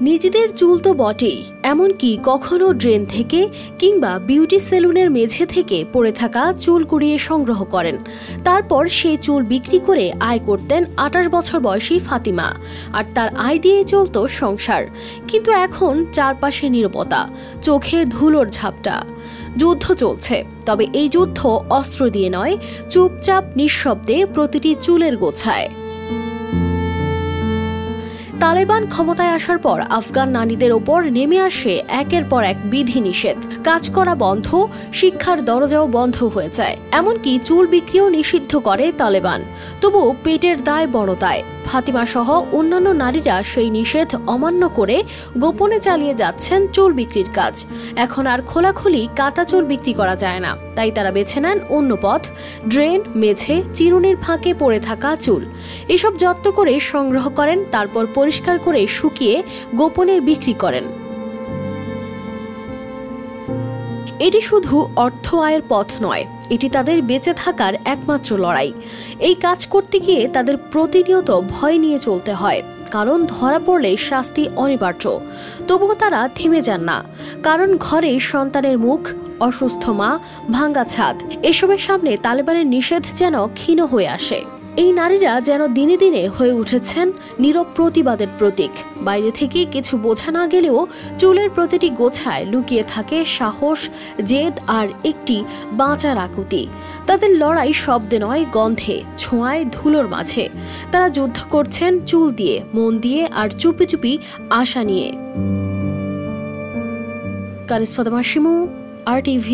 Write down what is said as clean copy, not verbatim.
নিজেদের চুল তো বটেই, এমনকি কখনো ড্রেন থেকে কিংবা বিউটি সেলুনের মেঝে থেকে পড়ে থাকা চুল কুড়িয়ে সংগ্রহ করেন। তারপর সেই চুল বিক্রি করে আয় করতেন 28 বছর বয়সী ফাতিমা, আর তার আয় দিয়ে চলত সংসার। কিন্তু এখন চারপাশে নীরবতা, চোখে ধুলোর ঝাপটা। যুদ্ধ চলছে, তবে এই যুদ্ধ অস্ত্র দিয়ে নয়, চুপচাপ নিঃশব্দে প্রতিটি চুলের গোছায়। তালেবান ক্ষমতায় আসার পর আফগান নারীদের ওপর নেমে আসে একের পর এক বিধিনিষেধ। কাজ করা বন্ধ, শিক্ষার দরজাও বন্ধ হয়ে যায়, এমনকি চুল বিক্রিও নিষিদ্ধ করে তালেবান। তবু পেটের দায় বড় দায়। ফাতিমা সহ অন্যান্য নারীরা সেই নিষেধ অমান্য করে গোপনে চালিয়ে যাচ্ছেন চুল বিক্রির কাজ। এখন আর খোলাখুলি কাটা চুল বিক্রি করা যায় না, তাই তারা বেছে নেন অন্য পথ, ড্রেন, মেঝে, চিরুনির ফাঁকে পড়ে থাকা চুল। এসব যত্ন করে সংগ্রহ করেন, তারপর পরিষ্কার করে শুকিয়ে গোপনে বিক্রি করেন। এটি শুধু অর্থ আয়ের পথ নয়, এটি তাদের বেঁচে থাকার একমাত্র লড়াই। এই কাজ করতে গিয়ে তাদের প্রতিনিয়ত ভয় নিয়ে চলতে হয়, কারণ ধরা পড়লে শাস্তি অনিবার্য। তবুও তারা থেমে যান না, কারণ ঘরে সন্তানের মুখ, অসুস্থ মা, ভাঙ্গা ছাদ, এসবের সামনে তালেবানের নিষেধ যেন ক্ষীণ হয়ে আসে। এই নারীরা যেন দিনে দিনে হয়ে উঠেছেন নীরব প্রতিবাদের প্রতীক। বাইরে থেকে কিছু বোঝা না গেলেও চুলের প্রতিটি গোছায় লুকিয়ে থাকে সাহস, জেদ আর একটি বাঁচার আকুতি। তাদের লড়াই শব্দে নয়, গন্ধে, ছোঁয়ায়, ধুলোর মাঝে। তারা যুদ্ধ করছেন চুল দিয়ে, মন দিয়ে আর চুপি চুপি আশা নিয়ে। কানিজ ফাতেমা শিমু, RTV।